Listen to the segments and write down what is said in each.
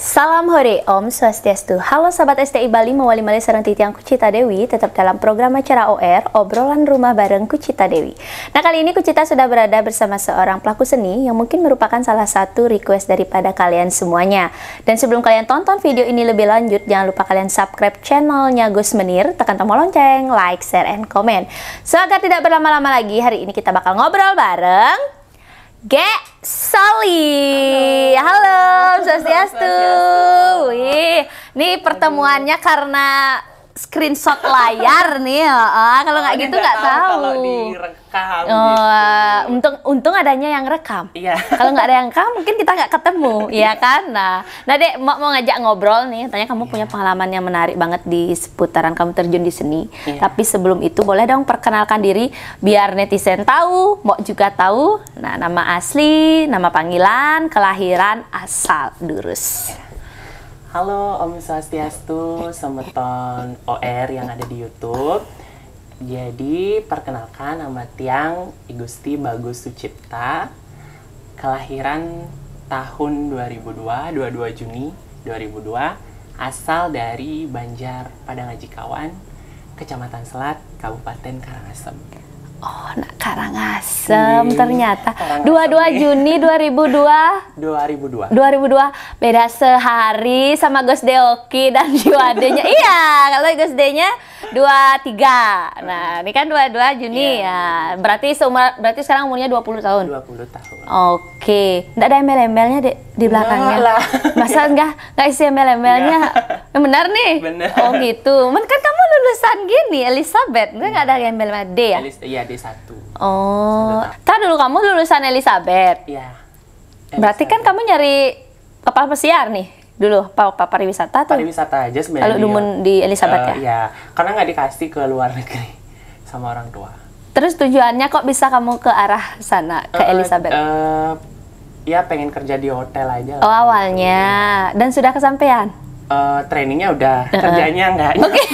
Salam hore, Om Swastiastu. Halo sahabat STI Bali, mewali malih sareng titiang Kucita Dewi, tetap dalam program acara OR, obrolan rumah bareng Kucita Dewi. Nah, kali ini Kucita sudah berada bersama seorang pelaku seni yang mungkin merupakan salah satu request daripada kalian semuanya. Dan sebelum kalian tonton video ini lebih lanjut, jangan lupa kalian subscribe channelnya Gus Menir, tekan tombol lonceng, like, share, and comment. So, agar tidak berlama-lama lagi, hari ini kita bakal ngobrol bareng Soli. Halo, Swastiastu. Wih, ini pertemuannya karena screenshot layar nih. Kalau nggak gitu nggak tahu. Kalau direkam. Gitu. Untung adanya yang rekam. Iya. Kalau nggak ada yang rekam, mungkin kita nggak ketemu, ya kan? Nah, Dek mau ngajak ngobrol nih. Tanya kamu punya pengalaman yang menarik banget di seputaran kamu terjun di seni. Tapi sebelum itu boleh dong perkenalkan diri biar netizen tahu, mau juga tahu. Nah, nama asli, nama panggilan, kelahiran, asal, durus. Halo Om Swastiastu, semeton OR yang ada di YouTube. Jadi perkenalkan, nama Tiang I Gusti Bagus Sucipta. Kelahiran tahun 2002, 22 Juni 2002. Asal dari Banjar Padangajikawan, Kecamatan Selat, Kabupaten Karangasem. Oh, Karangasem ternyata. 22 Juni 2002. 2002. Beda sehari sama Gus Deoki dan Jiwadenya. Iya, kalau Gus D-nya 23. Nah, ini kan 22 Juni ya. Berarti sekarang umurnya 20 tahun. 20 tahun. Oke. Nggak ada embel-embelnya di belakangnya. Lah. Masa nggak isi embel-embelnya? Benar nih? Bener. Oh gitu. Kan kamu lulusan gini, Elizabeth. Nggak ada embel D ya? Iya, D1. Oh. Tar dulu kamu lulusan Elizabeth. Iya. Berarti kan kamu nyari kapal pesiar nih dulu, pariwisata tuh. Pariwisata aja sebenarnya. Kalau dumun di Elizabeth ya? Iya, karena nggak dikasih ke luar negeri sama orang tua. Terus tujuannya kok bisa kamu ke arah sana, ke Elizabeth? Ya pengen kerja di hotel aja. Oh, awalnya. Dan sudah kesampaian? Trainingnya udah, kerjanya nggak. Oke.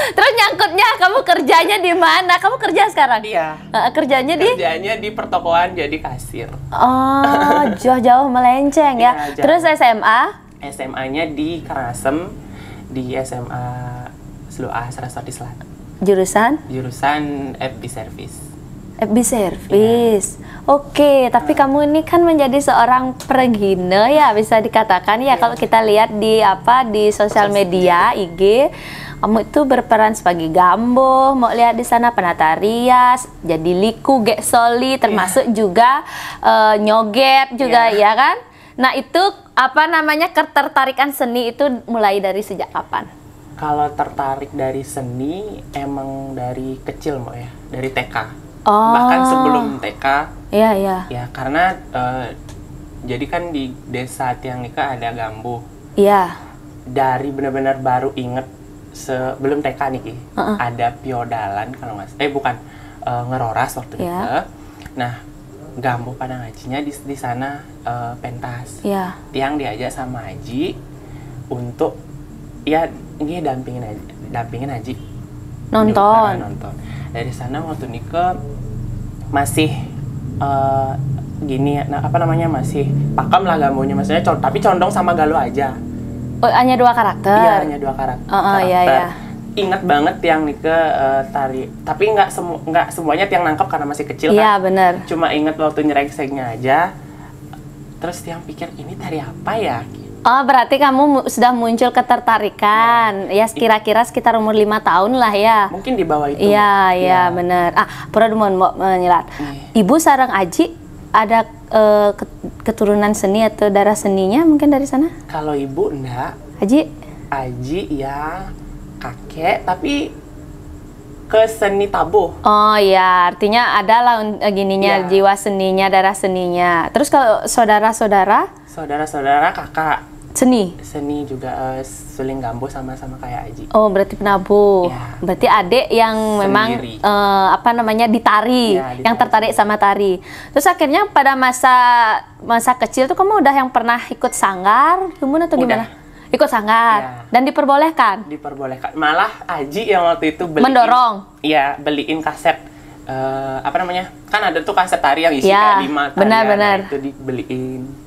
Terus nyangkutnya kamu kerjanya di mana? Kamu kerja sekarang? Iya. Kerjanya di pertokoan jadi kasir. Oh, jauh-jauh melenceng ya. Iya, jauh. Terus SMA? SMA-nya di Karangasem, di SMA Sluah Saraswati Selatan. Jurusan? Jurusan FB Service. FB Service. Oke, tapi kamu ini kan menjadi seorang peregina ya, bisa dikatakan ya. Kalau kita lihat di sosial media IG, kamu itu berperan sebagai gambo, mau lihat di sana penata rias, jadi liku, Soli, termasuk juga nyoget juga ya kan. Nah, itu ketertarikan seni itu mulai dari sejak kapan? Kalau tertarik dari seni emang dari kecil Mbak ya, dari TK. Oh. Bahkan sebelum TK. Iya, iya. Ya, karena jadi kan di desa Tiang Nika ada gambo. Iya. Dari benar-benar baru inget sebelum TK nih, ada piodalan kalau nggak ngeroras waktu itu. Nah, gambo pada ngajinya di sana pentas. Iya. Tiang diajak sama Haji untuk ya ini dampingin Haji. Nonton. Dari sana waktu Nika masih masih pakem lah gambonya, maksudnya tapi condong sama Galuh aja. Oh, hanya 2 karakter? Iya, hanya 2 karakter. Iya. Ingat banget Tiang Nika tari, tapi nggak semuanya Tiang nangkep karena masih kecil kan. Iya, benar. Cuma ingat waktu nyerengsengnya aja. Terus Tiang pikir ini tari apa ya? Oh, berarti kamu sudah muncul ketertarikan. Ya, kira-kira sekitar umur 5 tahun lah ya. Mungkin di bawah itu. Iya, benar. Pura mau menyelat. Ibu sareng Aji ada keturunan seni atau darah seninya mungkin dari sana? Kalau ibu enggak. Aji ya kakek, tapi ke seni tabuh. Oh ya, artinya ada lah jiwa seninya, darah seninya. Terus kalau saudara-saudara? Saudara-saudara kakak. Seni juga suling gambo sama-sama kayak Aji. Oh, berarti penabuh. Ya. Berarti adik yang memang ditari, yang tertarik sama tari. Terus akhirnya pada masa kecil tuh kamu udah yang pernah ikut sanggar, atau gimana? Ikut sanggar dan diperbolehkan. Malah Aji yang waktu itu mendorong. Iya, beliin kaset kan ada tuh kaset tari yang isi kayak 5 tarian. Benar-benar. Itu dibeliin.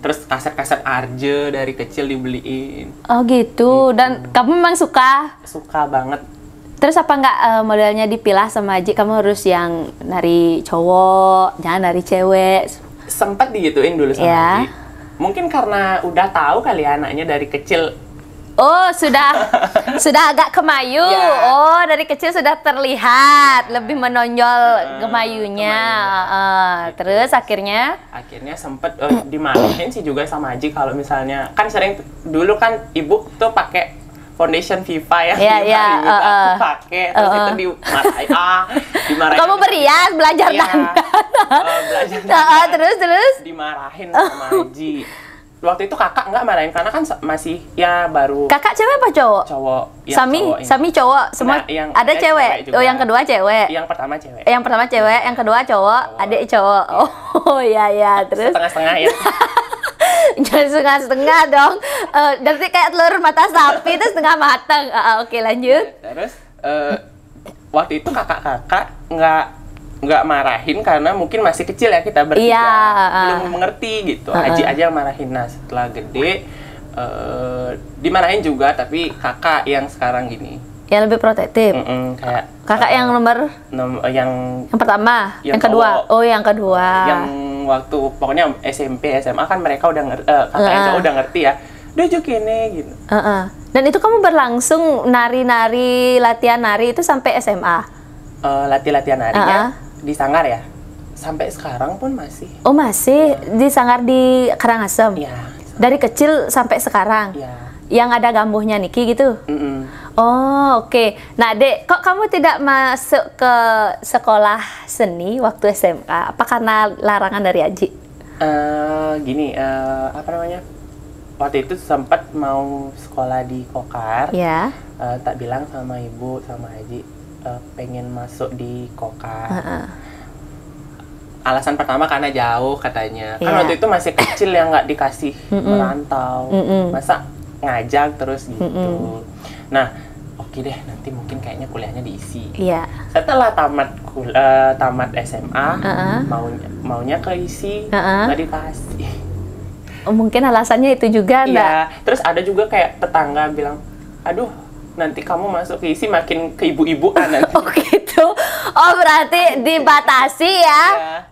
Terus kaset-kaset Arje dari kecil dibeliin. Oh gitu. Dan kamu memang suka? Suka banget. Terus apa nggak modelnya dipilah sama Aji? Kamu harus yang nari cowok, jangan nari cewek. Sempet digituin dulu sama Aji. Mungkin karena udah tahu kali ya anaknya dari kecil. Oh, sudah agak kemayu. Oh, dari kecil sudah terlihat lebih menonjol kemayunya. Terus akhirnya sempet dimarahin sih juga sama Aji kalau misalnya kan sering dulu kan ibu tuh pakai foundation Viva ya. Aku pakai terus itu dimarahin. Kamu berias belajar dandan. Terus dimarahin sama Aji. Waktu itu kakak nggak marahin karena kan masih ya baru. Kakak cewek apa cowok? Cowok. Sami cowok. Semua yang ada cewek. Juga. Oh, yang kedua cewek. Yang pertama cewek. Yang pertama cewek, yang kedua cowok. Adik cowok. Oh ya. Terus setengah-setengah ya. Jangan setengah-setengah dong. Nanti kayak telur mata sapi itu setengah matang. Oke, lanjut. Terus waktu itu kakak-kakak nggak marahin karena mungkin masih kecil ya kita bertiga, belum mengerti gitu. Aji aja yang marahin. Nah setelah gede dimarahin juga, tapi kakak yang sekarang gini yang lebih protektif. Kayak kakak yang nomor yang pertama, yang kedua. Oh, yang kedua. Yang waktu pokoknya SMP SMA kan mereka udah kakaknya cowok udah ngerti ya. Udah ini gitu. Dan itu kamu berlangsung nari-nari, latihan nari itu sampai SMA? Latihan narinya di Sanggar ya, sampai sekarang pun masih. Oh masih di Sanggar di Karangasem. Iya. Dari kecil sampai sekarang. Iya. Yang ada gambuhnya Niki gitu. Oh oke. Nah Dek, kok kamu tidak masuk ke sekolah seni waktu SMA? Apa karena larangan dari Aji? Gini, apa namanya? Waktu itu sempat mau sekolah di Kokar. Ya. Tak bilang sama ibu sama Aji. Pengen masuk di Kokar. Alasan pertama karena jauh katanya. Kan waktu itu masih kecil yang nggak dikasih merantau. Masa ngajak terus gitu. Nah, oke deh, nanti mungkin kayaknya kuliahnya diisi. Setelah tamat SMA, maunya keisi, nggak dikasih. Mungkin alasannya itu juga enggak? Terus ada juga kayak tetangga bilang, aduh, nanti kamu masuk ke isi makin ke ibu-ibuan nanti. Oh gitu. Oh berarti dibatasi ya.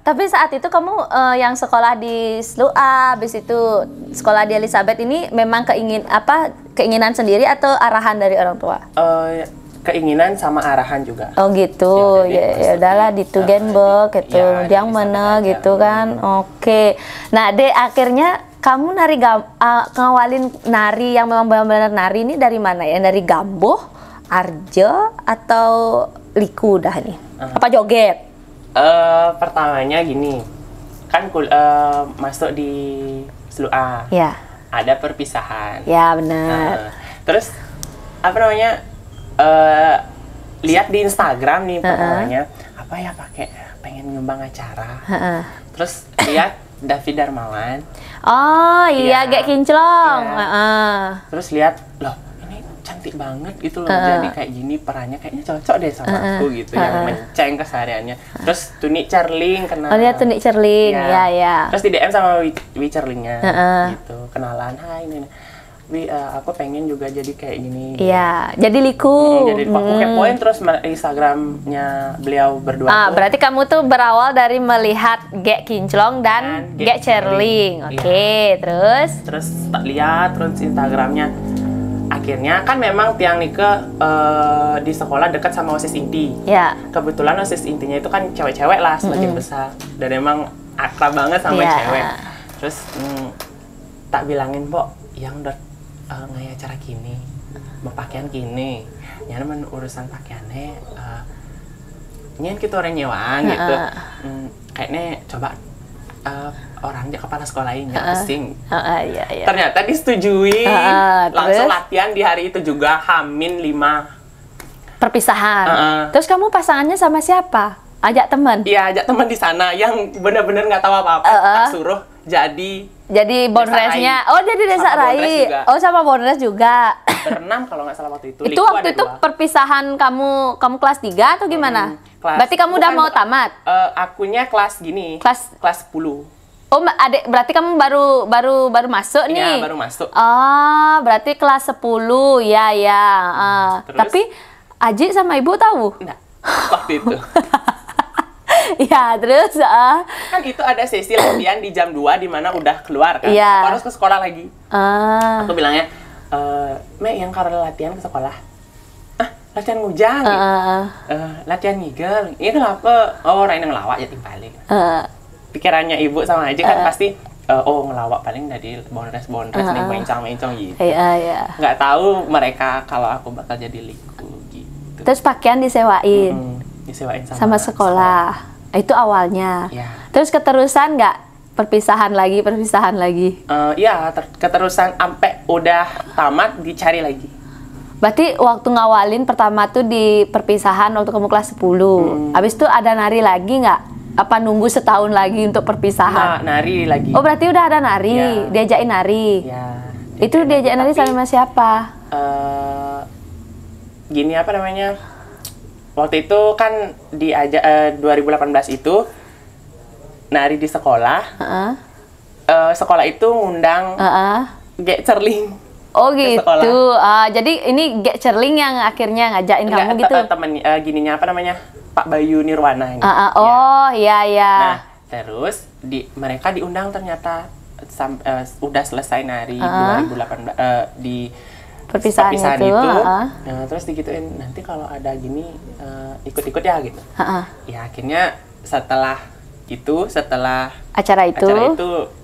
Tapi saat itu kamu yang sekolah di SLUA, habis itu sekolah di Elizabeth ini memang keinginan sendiri atau arahan dari orang tua? Keinginan sama arahan juga. Oh gitu. Ya udahlah di Tugenberg gitu. Yang mana gitu kan. Oke. Nah, Dek akhirnya kamu ngawalin nari yang memang benar-benar nari ini dari mana ya? Dari Gamboh, Arjo, atau Liku dah nih? Apa joget? Pertamanya gini, kan masuk di SLUA. Ya. Ada perpisahan. Ya benar. Terus apa namanya? Lihat di Instagram nih pertamanya apa ya pakai pengen ngembang acara. Terus lihat David Darmawan. Oh iya, Gek Kinclong. Terus lihat, loh ini cantik banget gitu loh, jadi kayak gini perannya kayaknya cocok deh sama aku gitu, yang menceng kesehariannya. Terus Tuni Cerling kenal. Oh lihat Tuni Cerling, ya. Terus di DM sama Wi Cerlingnya, gitu, kenalan, hai ini. Aku pengen juga jadi kayak gini. Iya, jadi Liku. Jadi aku kepoin terus Instagramnya beliau berdua. Berarti kamu tuh berawal dari melihat Gek Kinclong dan Gek Cerling. Oke, terus? Terus tak lihat terus Instagramnya. Akhirnya kan memang Tiang Nike di sekolah dekat sama OSIS inti. Ya. Kebetulan OSIS intinya itu kan cewek-cewek lah sebagian besar. Dan emang akrab banget sama cewek. Terus tak bilangin, Pok, yang udah ngaya acara gini, berpakaian gini, nyaman urusan pakaiannya, nyen kita orang nyewang gitu, kayaknya coba orangnya kepala sekolah ini pusing. Ternyata disetujui, langsung latihan di hari itu juga Hamin 5 perpisahan. Terus kamu pasangannya sama siapa? Ajak teman? Iya, ajak teman di sana yang benar-benar nggak tahu apa-apa. Tak suruh jadi bonresnya. Oh, jadi Desa Rai. Oh, sama bonres juga. Berenam kalau nggak salah waktu itu. Itu waktu itu perpisahan kamu kelas 3 atau gimana? Berarti kamu udah mau tamat? Akunya kelas gini. Kelas 10. Oh, adik, berarti kamu baru masuk nih? Iya, baru masuk. Oh, berarti kelas 10, ya. Terus? Tapi Aji sama ibu tahu? Enggak, waktu itu. Ya, terus Kan itu ada sesi latihan di jam 2 di mana udah keluar kan. Iya. Aku harus ke sekolah lagi. Ah. Aku bilangnya, "Me, yang karena latihan ke sekolah." "Ah, latihan ngujang." Gitu. Latihan ngigel. Iya kenapa? Oh, orang yang ngelawak ya paling. Pikirannya ibu sama aja kan pasti oh ngelawak paling dari bondres nih mencong gitu. Iya. Nggak tahu mereka kalau aku bakal jadi liku gitu. Terus pakaian disewain Disewain sama sekolah. Itu awalnya. Ya. Terus keterusan nggak perpisahan lagi? Iya, keterusan sampai udah tamat dicari lagi. Berarti waktu ngawalin pertama tuh di perpisahan waktu kamu kelas 10. Habis itu ada nari lagi nggak? Apa nunggu setahun lagi untuk perpisahan? Nah, nari lagi. Oh, berarti udah ada nari, Ya. diajakin nari. Ya. Itu diajakin nari sama siapa? Gini apa namanya? Waktu itu kan diajak 2018 itu nari di sekolah. Sekolah itu ngundang Gek Cerling. Oh ke gitu. sekolah. Jadi ini Gek Cerling yang akhirnya ngajakin kamu gitu. Temen gininya apa namanya? Pak Bayu Nirwana ini. Oh iya. Nah, terus mereka diundang ternyata udah selesai nari 2018 di Perpisahan itu. Nah, terus digituin nanti kalau ada gini ikut-ikut ya gitu. Ya akhirnya setelah Acara itu,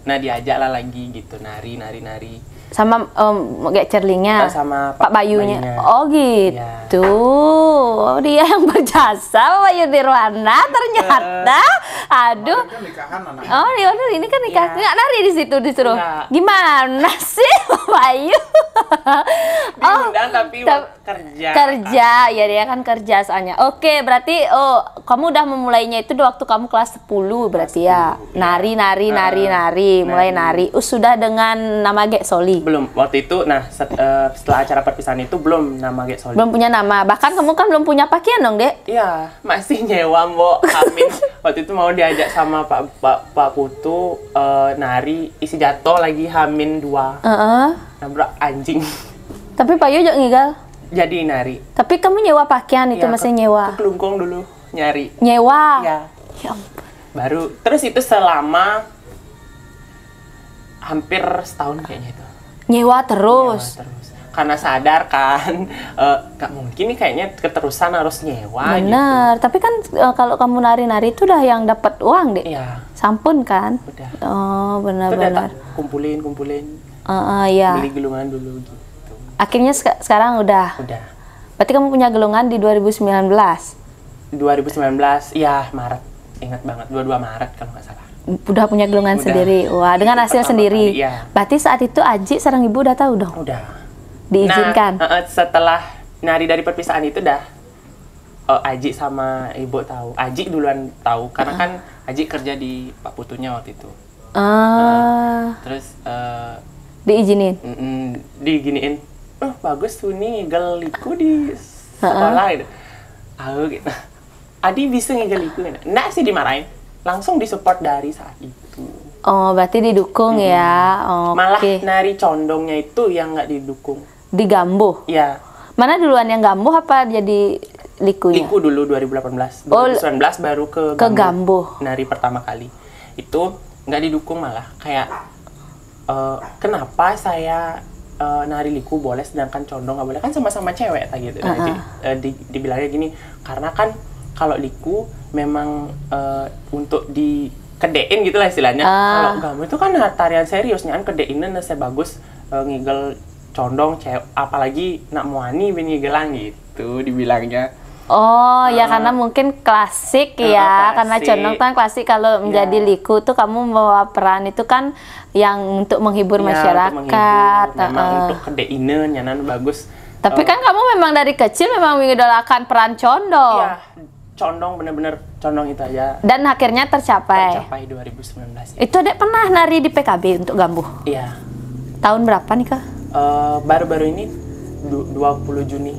nah diajak lah lagi gitu nari. sama Gek Cerlingnya, sama Pak Bayunya. Oh gitu. Ya. Oh, dia yang berjasa, Pak Bayu Nirwana ternyata. Aduh. Oh, ini kan nikah. Nggak nari di situ disuruh. Nggak. Gimana sih, Pak Bayu? Diundang tapi kerja. Kerja, ya dia kan kerja soalnya. Oke, berarti kamu udah memulainya itu waktu kamu kelas 10 berarti ya. Nari, mulai nari. Sudah dengan nama Gek Soli. Belum, waktu itu, setelah acara perpisahan itu belum nama Gek Soli. Belum punya nama, bahkan kamu kan belum punya pakaian dong, Dek? Iya, masih nyewa, Mbok. Amin. Waktu itu mau diajak sama Pak Putu nari isi jatuh lagi Hamin 2. Nabrak anjing. Tapi Pak Yu ngigal? Jadi nari. Tapi kamu nyewa pakaian itu masih nyewa? Ke Kelungkung dulu, nyari. Nyewa? Ya. Ya ampun. Baru, terus itu selama hampir setahun kayaknya itu. Nyewa terus? Nyewa terus. Karena sadar kan, gak mungkin nih kayaknya keterusan harus nyewa. Bener, gitu. tapi kan kalau kamu nari-nari itu udah yang dapat uang, Dek. Iya. Sampun kan? Udah. Oh, Itu benar-benar. kumpulin. Iya. Beli gelungan dulu gitu. Akhirnya sekarang udah. Berarti kamu punya gelungan di 2019? 2019, ya Maret. Ingat banget, 22 Maret kalau nggak salah. Udah punya gelungan sendiri. Wah, dengan hasil sendiri. Kali, iya. Berarti saat itu Aji sareng ibu udah tahu dong? Udah. Diizinkan? Nah, setelah nari dari perpisahan itu dah Aji sama ibu tahu. Aji duluan tahu karena kan Aji kerja di Pak Putunya waktu itu. Terus diizinin? Diginiin. Bagus tuh nih ngigeliku di sekolah gitu. Gitu. Adi bisa ngigeliku gitu. Nggak sih dimarahin. Langsung disupport dari saat itu. Oh, berarti didukung ya. Malah nari condongnya itu yang nggak didukung. Di Gambuh? Iya. Mana duluan yang Gambuh apa jadi likunya? Liku dulu 2018. 2019 baru ke Gambuh. Nari pertama kali. Itu nggak didukung malah. Kayak kenapa saya nari liku boleh sedangkan condong nggak boleh? Kan sama-sama cewek gitu. Dibilangnya gini, karena kan kalau liku memang untuk dikedein gitu lah istilahnya. Kalau Gambuh itu kan tarian seriusnya kan kedeinnya nase bagus ngigel condong cewek, apalagi nak muani ngigelan gitu dibilangnya. Oh, ya karena mungkin klasik ya, karena condong kan klasik. Kalau menjadi liku tuh kamu membawa peran itu kan yang untuk menghibur masyarakat. Memang untuk kedeinnya nyanan bagus. Tapi kan kamu memang dari kecil memang mengidolakan peran condong. Iya, condong bener-bener condong itu aja. Dan akhirnya tercapai. Tercapai 2019. Itu Dek pernah nari di PKB untuk Gambuh? Iya. Tahun berapa nih Kak? Baru-baru ini 20 Juni.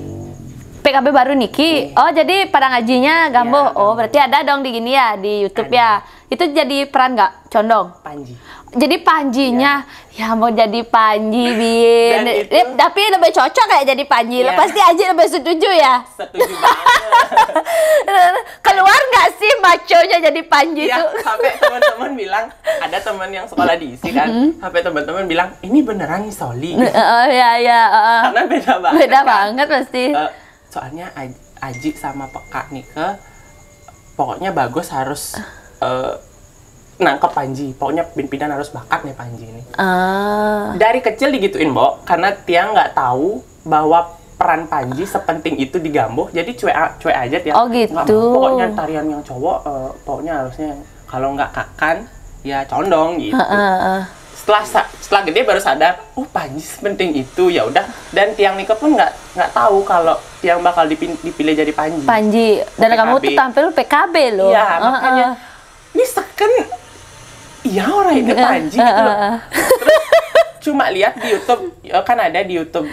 PKB baru Niki. Oh, jadi pada ngajinya Gambuh. Ya, berarti ada dong di gini ya, di YouTube ada. ya. Itu jadi peran nggak? Condong? Panji. Jadi Panjinya, ya mau jadi Panji, Bin. Tapi lebih cocok kayak jadi Panji. Pasti Aji lebih setuju ya? Setuju banget. Keluar nggak sih maconya jadi Panji ya, itu? Sampai teman-teman bilang, ada teman yang sekolah di ISI kan, sampai teman-teman bilang, ini beneran nih Soli. Ya. Karena beda banget. Beda banget pasti. Soalnya Aji sama Peka Nike, pokoknya bagus harus nangkep Panji. Pokoknya pimpinan harus bakat nih Panji ini. Dari kecil digituin, Mbok, karena Tiang nggak tahu bahwa peran Panji sepenting itu di Gamboh, jadi cuek aja Tiang. Oh gitu. Pokoknya tarian yang cowok, pokoknya harusnya kalau nggak Kakan, ya Condong gitu. Setelah gede baru sadar, Panji sepenting itu, ya udah. Dan Tiang Nike pun nggak tahu kalau Tiang bakal dipilih jadi Panji. Dan PKB. kamu tuh tampil PKB loh. Iya, makanya ini kan iya orang ini Panji gitu loh. Terus cuma lihat di YouTube, kan ada di YouTube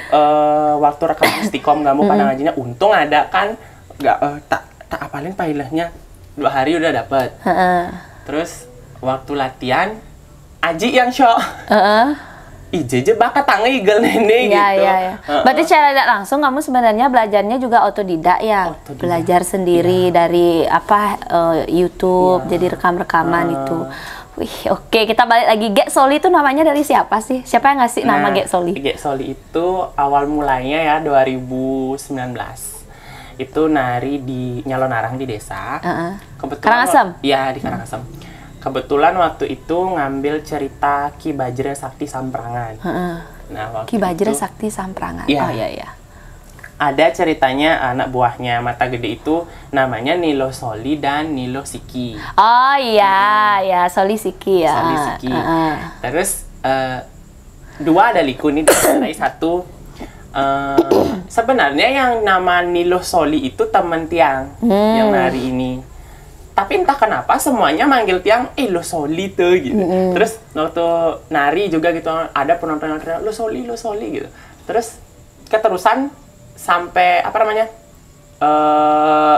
waktu rekam Istiqom Gamboh Padang Ajinya, untung ada kan, nggak tak apalin pilotnya 2 hari udah dapet. Terus waktu latihan Aji yang show. Ije bakat tangi igel nenek gitu. Iya. Berarti secara tidak langsung kamu sebenarnya belajarnya juga otodidak ya? Belajar sendiri dari YouTube, jadi rekam-rekaman itu. Wih, oke, kita balik lagi. Gek Soli itu namanya dari siapa sih? Siapa yang ngasih nama Gek Soli? Gek Soli itu awal mulanya ya 2019. Itu nari di Nyalonarang di desa. Karangasem? Iya, di Karangasem. Kebetulan waktu itu ngambil cerita Ki Bajra Sakti Samprangan. Nah, waktu Ki Bajra itu, Sakti Samprangan. Ya, oh iya. Ada ceritanya anak buahnya Mata Gede itu namanya Nilo Soli dan Nilo Siki. Oh iya, ya Soli Siki ya. Soli Siki. Terus 2 ada liku nih, dari 1. Sebenarnya yang nama Nilo Soli itu teman Tiang yang nari ini. Tapi entah kenapa semuanya manggil Tiang, lo Soli tuh gitu. Terus waktu nari juga gitu, ada penonton yang teriak, lo Soli gitu. Terus keterusan sampai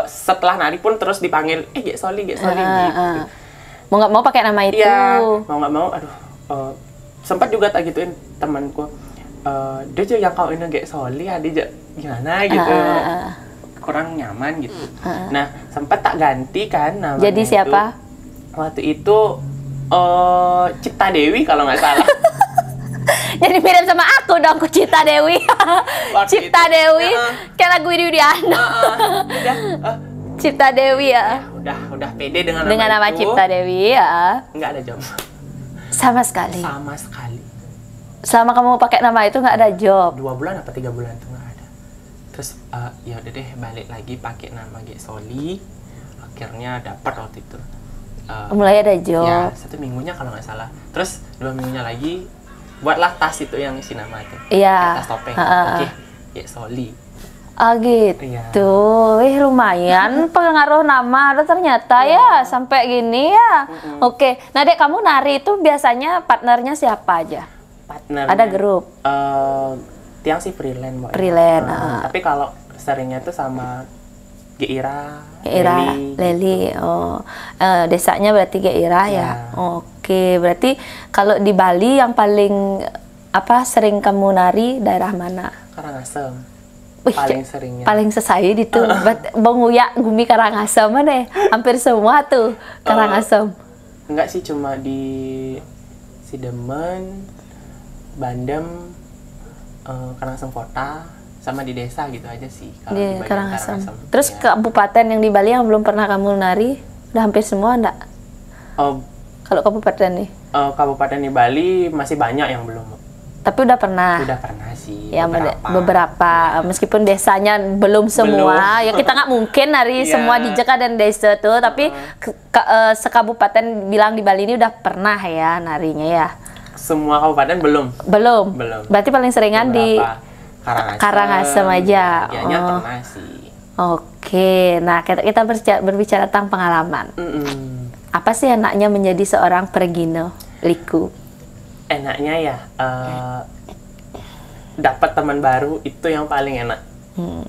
setelah nari pun terus dipanggil, Gek Soli gitu. Mau nggak mau pakai nama itu? Iya, mau nggak mau, sempat juga tak gituin temanku. Dia juga yang kau ini Gek Soli, dia gimana gitu. Kurang nyaman gitu. Nah, sempat tak ganti kan namanya. Jadi siapa? Waktu itu Cipta Dewi kalau nggak salah. Jadi mirip sama aku dong, Cipta Dewi. Cipta Dewi, kayak lagu Widiano. Cipta Dewi ya. Udah pede dengan nama itu. Cipta Dewi ya. Nggak ada job. Sama sekali. Selama kamu pakai nama itu nggak ada job. 2 bulan apa 3 bulan tuh nggak ada. Terus ya udah deh balik lagi pakai nama Gek Soli. Akhirnya dapat waktu itu. Mulai ada job. Ya, 1 minggunya kalau nggak salah. Terus 2 minggunya lagi buatlah tas itu yang isi nama itu. Iya. Tas topeng. Oke, Gek Soli. Oh gitu. Lumayan pengaruh nama ada ternyata ya sampai gini ya. Oke. Nah, Dek, kamu nari itu biasanya partnernya siapa aja? Partnernya ada grup. Tiang sih freelance, Mbak. Tapi kalau seringnya tuh sama Geira, Leli. Oh, desanya berarti Geira ya. Oke, berarti kalau di Bali yang paling sering kamu nari daerah mana? Karangasem. Paling seringnya. Paling sesai itu. Benguyak Gumi Karangasem mana? Hampir semua tuh Karangasem. Enggak sih, cuma di Sidemen, Bandem, Karangasem Kota, sama di desa gitu aja sih kalau di Karangasem. Terus kabupaten yang di Bali yang belum pernah kamu nari, udah hampir semua enggak? Kalau kabupaten nih? Kabupaten di Bali masih banyak yang belum. Tapi udah pernah? Udah pernah sih, ya, beberapa. Meskipun desanya belum semua, ya kita nggak mungkin nari semua di Jeka dan desa tuh, tapi sekabupaten bilang di Bali ini udah pernah ya narinya ya? Semua kabupaten belum. Berarti paling seringan di Karangasem aja. Pernah sih. Oke, nah kita berbicara tentang pengalaman. Apa sih enaknya menjadi seorang pergino liku? Enaknya ya dapat teman baru itu yang paling enak.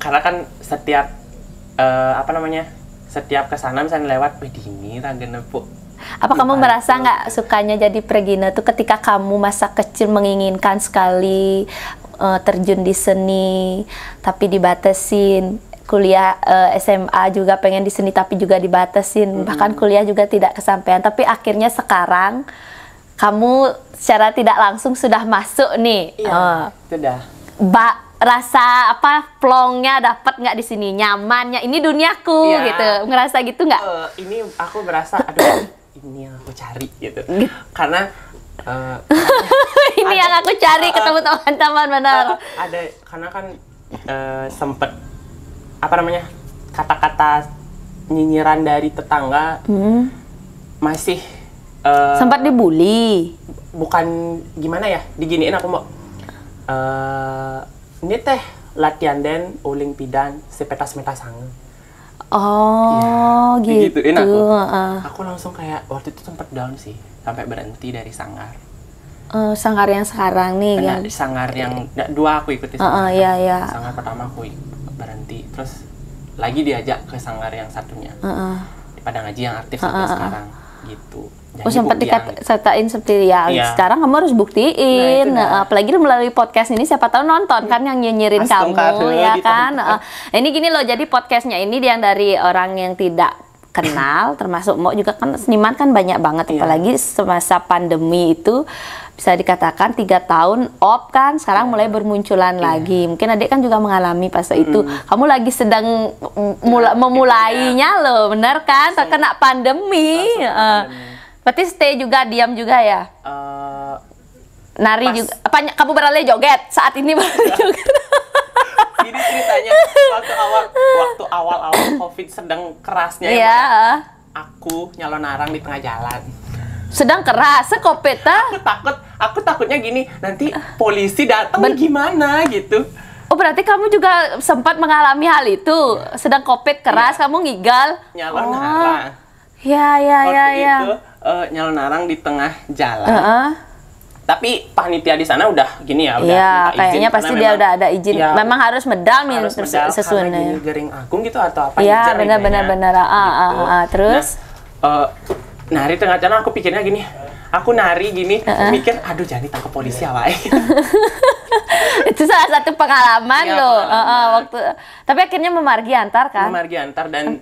Karena kan setiap setiap kesana misalnya lewat, ini raga nepuk Apa kamu merasa nggak sukanya jadi Pregina tuh ketika kamu masa kecil menginginkan sekali terjun di seni, tapi dibatasin, kuliah SMA juga pengen di seni tapi juga dibatasin, bahkan kuliah juga tidak kesampaian, tapi akhirnya sekarang kamu secara tidak langsung sudah masuk nih. Iya, sudah. Rasa apa plongnya dapat nggak di sini, nyamannya ini duniaku gitu, ngerasa gitu nggak? Ini aku berasa aduh ini yang aku cari gitu, karena ini yang aku cari ketemu teman-teman benar. Ada karena kan sempet apa namanya kata-kata nyinyiran dari tetangga masih sempat dibully. Bukan gimana ya, diginiin aku mau ini teh latihan den uling pidan sepetas-metas sange. Oh, ya, gitu. Aku langsung kayak waktu itu sempat down sih, sampai berhenti dari sanggar. Sanggar yang sekarang nih kan? Sanggar yang dua aku ikuti. Iya. Sanggar pertama aku berhenti, terus lagi diajak ke sanggar yang satunya. Di Padang Haji yang aktif sampai sekarang gitu. Jadi sempat dikatain seperti sekarang kamu harus buktiin. Apalagi melalui podcast ini siapa tahu nonton kan yang nyinyirin kamu ya kan. Ini gini loh, jadi podcastnya ini yang dari orang yang tidak kenal, termasuk Mo juga kan seniman kan banyak banget, apalagi semasa pandemi itu bisa dikatakan 3 tahun off kan, sekarang mulai bermunculan lagi. Mungkin adik kan juga mengalami fase itu. Kamu lagi sedang memulainya loh, bener kan? Terkena pandemi. Berarti stay juga, diam juga ya? Nari juga. Apa kamu beralih joget saat ini beralih joget? Gini ceritanya, waktu awal COVID sedang kerasnya aku nyalon arang di tengah jalan. Sedang keras, sekopeta. Aku takutnya gini, nanti polisi datang gimana gitu. Oh, berarti kamu juga sempat mengalami hal itu. Sedang COVID keras, kamu ngigal. Nyalon arang. Ya. Itu nyalon arang di tengah jalan. Tapi panitia di sana udah gini ya, udah minta izin. Kayaknya pasti dia udah ada izin. Ya, memang harus medal sesuai gini Gering Agung gitu atau apa? Iya, benar. Terus nari tengah jalan, aku pikirnya gini. Aku nari gini, mikir aduh jangan ditangkap polisi ya, Wak. Itu salah satu pengalaman loh. Waktu tapi akhirnya memargi antar kan? Memargi antar dan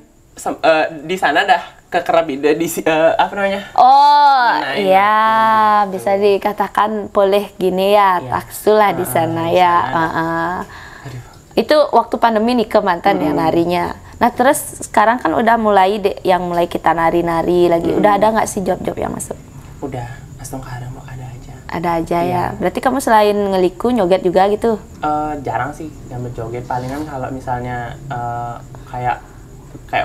di sana dah kekerabida di apa namanya? Bisa dikatakan boleh gini ya, taksul lah di sana ya. Itu waktu pandemi nih ke mantan yang narinya. Nah terus sekarang kan udah mulai mulai kita nari-nari lagi. Udah ada nggak sih job-job yang masuk? Udah, langsung kadang mau ada aja. Ada aja ya. Berarti kamu selain ngeliku joget juga gitu? Jarang sih yang berjoget. Palingan kalau misalnya kayak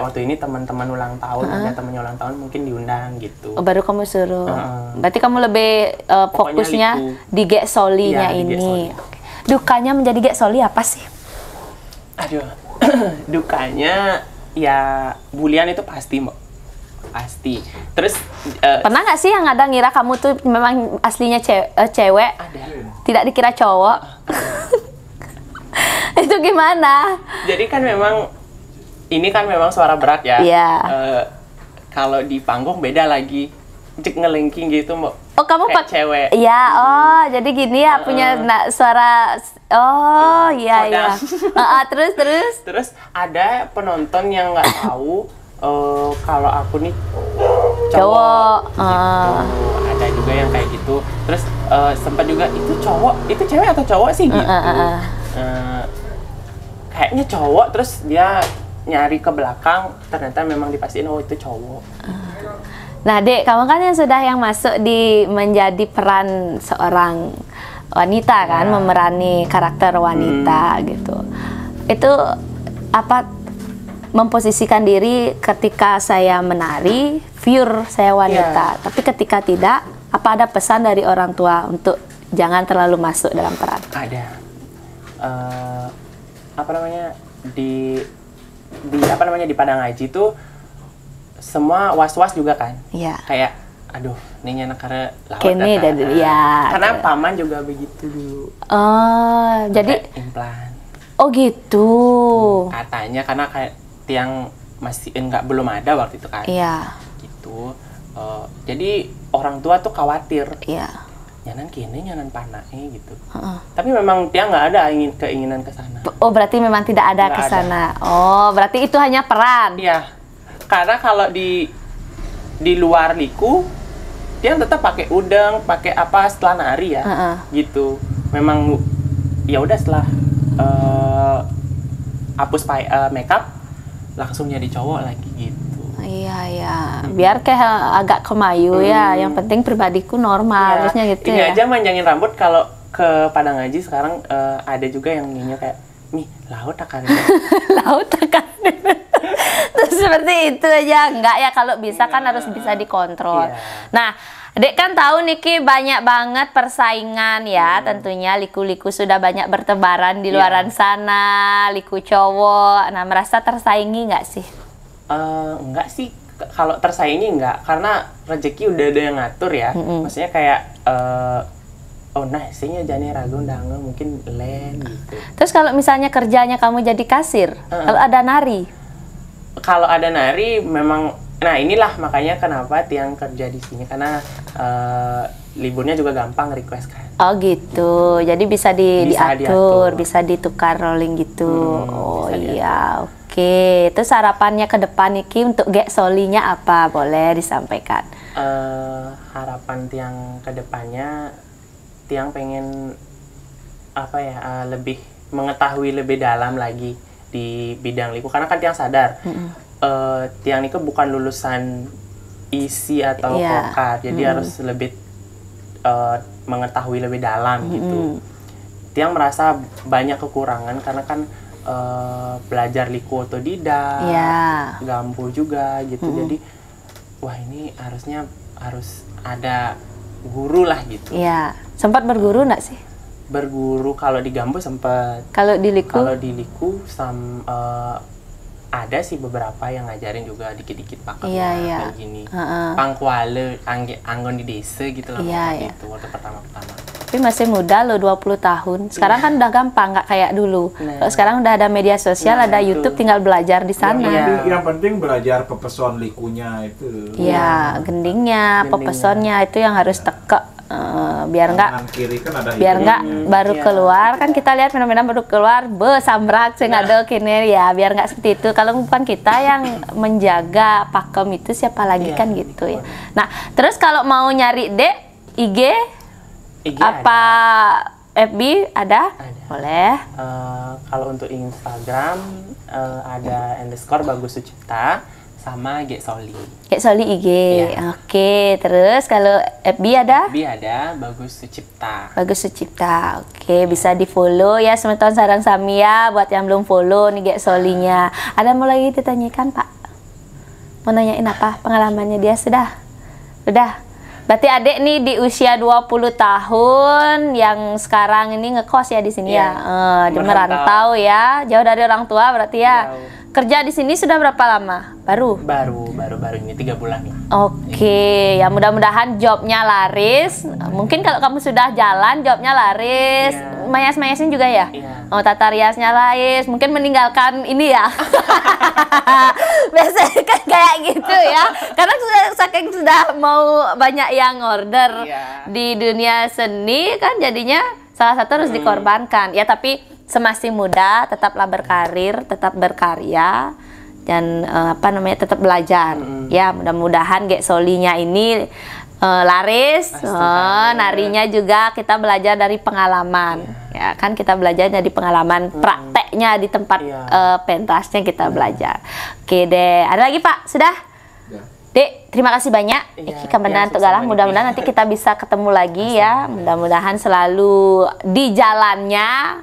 waktu ini teman-teman ulang tahun, ada temennya ulang tahun mungkin diundang gitu. Baru kamu suruh. Berarti kamu lebih fokusnya di Gek Solinya ini. Dukanya menjadi Gek Soli apa sih? Aduh, dukanya ya bulian itu pasti, Mbak. Pasti. Terus pernah nggak sih yang ada ngira kamu tuh memang aslinya cewek? Ada. Tidak dikira cowok? Itu gimana? Jadi kan ini kan memang suara berat ya. Iya. Kalau di panggung beda lagi. Cek ngelengking gitu, Mbak. Oh, kamu pakai cewek. Iya, jadi gini ya punya suara. Oh, iya. Terus. Terus ada penonton yang nggak tahu kalau aku nih cowok. Gitu. Ada juga yang kayak gitu. Terus sempat juga itu cewek atau cowok sih gitu. Kayaknya cowok, terus dia nyari ke belakang, ternyata memang dipastiin itu cowok. Nah, Dek, kamu kan yang masuk menjadi peran seorang wanita kan, memerani karakter wanita gitu. Itu apa memposisikan diri ketika saya menari, pure saya wanita. Tapi ketika tidak, apa ada pesan dari orang tua untuk jangan terlalu masuk dalam peran? Ada. Di Padang Haji tuh semua was-was juga kan. Iya. Kayak aduh, ini anak karena lawat karena paman juga begitu dulu. Jadi implan. Oh gitu. Katanya karena kayak tiang belum ada waktu itu kan. Iya. Gitu. Jadi orang tua tuh khawatir. Iya. Nyanan kini, nyanan panai gitu. Tapi memang dia nggak ada keinginan ke sana. Oh, berarti memang tidak ada ke sana. Oh, berarti itu hanya peran. Iya. Karena kalau di luar liku, dia tetap pakai udeng, pakai apa setelah nari ya. Gitu. Memang ya udah setelah hapus makeup langsung jadi cowok lagi gitu. Iya ya, biar kayak agak kemayu ya. Yang penting pribadiku normal, harusnya gitu ini ya. Ini aja manjangin rambut kalau ke Padang Haji sekarang ada juga yang nyanyi kayak, nih laut akan laut akan terus seperti itu aja. Enggak ya, kalau bisa kan harus bisa dikontrol. Nah, Dek kan tahu Niki banyak banget persaingan ya, tentunya liku-liku sudah banyak bertebaran di luaran sana, liku cowok. Nah, merasa tersaingi nggak sih? Enggak sih, kalau tersaingi enggak, karena rezeki udah ada yang ngatur ya. Maksudnya kayak oh nah isinya jane ragu ndange mungkin len gitu. Terus kalau misalnya kerjanya kamu jadi kasir, kalau ada nari? Kalau ada nari memang, nah inilah makanya kenapa Tiang kerja di sini, karena liburnya juga gampang request kan. Oh gitu, jadi bisa diatur, bisa ditukar rolling gitu. Oh iya, oke. Itu harapannya ke depan Niki untuk Gek Solinya apa? Boleh disampaikan. Harapan Tiang ke depannya, Tiang pengen apa ya, lebih mengetahui lebih dalam lagi di bidang liku, karena kan Tiang sadar Tiang Niko bukan lulusan isi atau vokal, jadi harus lebih mengetahui lebih dalam gitu. Tiang merasa banyak kekurangan karena kan belajar liku otodidak, gambu juga gitu. Jadi wah ini harus ada guru lah gitu. Iya. Sempat berguru nggak sih? Berguru kalau di gambu sempat. Kalau di liku? Kalau di liku ada sih beberapa yang ngajarin juga dikit-dikit pakemnya kayak gini. Pangkuale, anggon di desa gitu lah itu waktu pertama-pertama. Tapi masih muda loh, 20 tahun. Sekarang kan udah gampang, nggak kayak dulu. Sekarang udah ada media sosial, ada YouTube, tinggal belajar di sana. Yang penting belajar pepeson likunya itu. Iya, gendingnya, pepesonnya itu yang harus tekek. Biar nggak baru keluar kan, kita lihat fenomena baru keluar sambrak saya nggak ada kini ya, biar nggak seperti itu. Kalau bukan kita yang menjaga pakem itu, siapa lagi kan gitu ya. Nah, terus kalau mau nyari Dek, IG apa ada. FB ada? Boleh. Kalau untuk Instagram ada _Bagus Sucipta sama Gek Soli. Gek Soli IG. Oke, terus kalau FB ada? FB ada Bagus Sucipta. Bagus Sucipta. Oke, bisa di-follow ya teman-teman sarang sami ya, buat yang belum follow nih Gek Solinya. Ada mau lagi ditanyakan, Pak? Mau nanyain apa? Pengalamannya dia sudah? Udah. Berarti Adek nih di usia 20 tahun yang sekarang ini ngekos ya di sini ya. Merantau ya, jauh dari orang tua berarti ya. Jauh. Kerja di sini sudah berapa lama? Baru ini 3 bulan lah. Oke, ya mudah-mudahan jobnya laris. Mungkin kalau kamu sudah jalan, jobnya laris. Mayas-mayasin juga ya? Oh, tata riasnya laris. Mungkin meninggalkan ini ya. Biasanya kan kayak gitu ya. Karena saking sudah mau banyak yang order di dunia seni kan, jadinya salah satu harus dikorbankan. Ya tapi semasih muda tetaplah berkarir, tetap berkarya, dan tetap belajar. Ya mudah-mudahan Gek Solinya ini laris. Narinya juga kita belajar dari pengalaman. Ya kan, kita belajar dari pengalaman prakteknya di tempat pentasnya kita belajar. Oke deh, ada lagi Pak? Sudah? Dek, terima kasih banyak. Iki Kementerian Tegalang, mudah-mudahan nanti kita bisa ketemu lagi ya. Mudah-mudahan selalu di jalannya,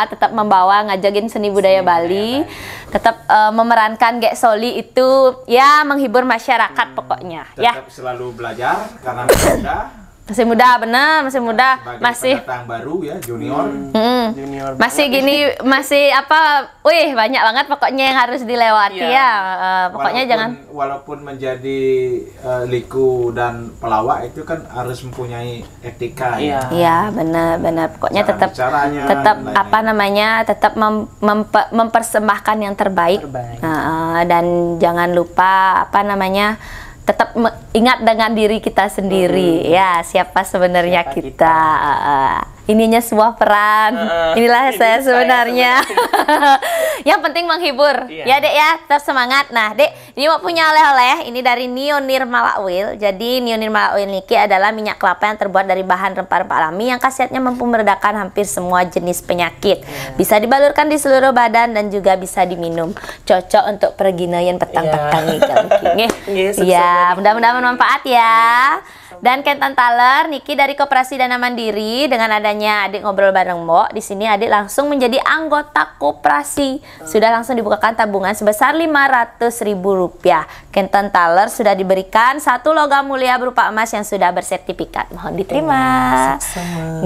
tetap membawa ngajakin seni budaya Bali, tetap memerankan Gek Soli itu ya menghibur masyarakat pokoknya. Tetap selalu belajar karena muda. Masih muda, bener, masih muda, masih pendatang baru ya, junior. Junior masih gini, masih apa? Wih, banyak banget pokoknya yang harus dilewati ya. Pokoknya walaupun menjadi liku dan pelawak itu kan harus mempunyai etika. Iya, benar. Pokoknya tetap tetap mempersembahkan yang terbaik. Dan jangan lupa tetap ingat dengan diri kita sendiri ya, siapa sebenarnya kita. Ininya sebuah peran, inilah saya sebenarnya. Yang penting menghibur, ya Dek ya, tetap semangat. Nah Dek, ini mau punya oleh-oleh, ini dari Nio Nirmala Oil. Jadi Nio Nirmala Oil niki adalah minyak kelapa yang terbuat dari bahan rempah-rempah alami yang khasiatnya mampu meredakan hampir semua jenis penyakit. Bisa dibalurkan di seluruh badan dan juga bisa diminum. Cocok untuk perginaian petang-petang nih. Ya, mudah-mudahan bermanfaat ya. Dan Kentan Taler Niki dari Koperasi Dana Mandiri, dengan adanya adik ngobrol bareng Mbok, di sini adik langsung menjadi anggota koperasi. Sudah langsung dibukakan tabungan sebesar Rp500.000. Kentan Taler sudah diberikan 1 logam mulia berupa emas yang sudah bersertifikat. Mohon diterima.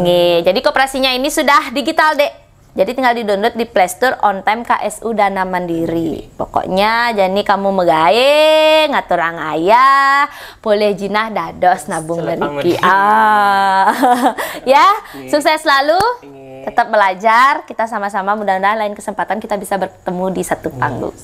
Nggih, jadi koperasinya ini sudah digital, Dek. Jadi tinggal di-download di Play Store On Time KSU Dana Mandiri. Pokoknya jadi kamu megawe ngatur ang ayah, boleh jinah dados nabung dari ya, sukses selalu. Tetap belajar, kita sama-sama, mudah-mudahan lain kesempatan kita bisa bertemu di satu panggung.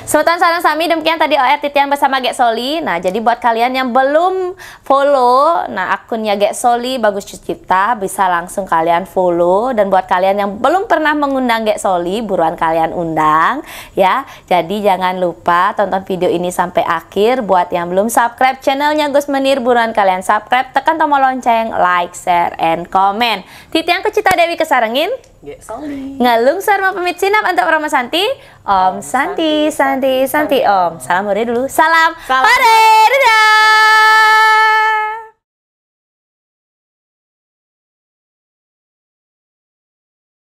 Sobat sarang sami, demikian tadi OR Titian bersama Gek Soli. Nah, jadi buat kalian yang belum follow, nah akunnya Gek Soli Bagus Cipta, bisa langsung kalian follow. Dan buat kalian yang belum pernah mengundang Gek Soli, buruan kalian undang ya. Jadi jangan lupa tonton video ini sampai akhir. Buat yang belum subscribe channelnya Gus Menir, buruan kalian subscribe, tekan tombol lonceng, like, share, and comment. Titian Kucita Dewi Kesarengin, Ngalung Sarma pamit sinap untuk Rama Santi. Om Santi, Santi, Santi Om. Salam hore dulu. Salam hore. Dadah.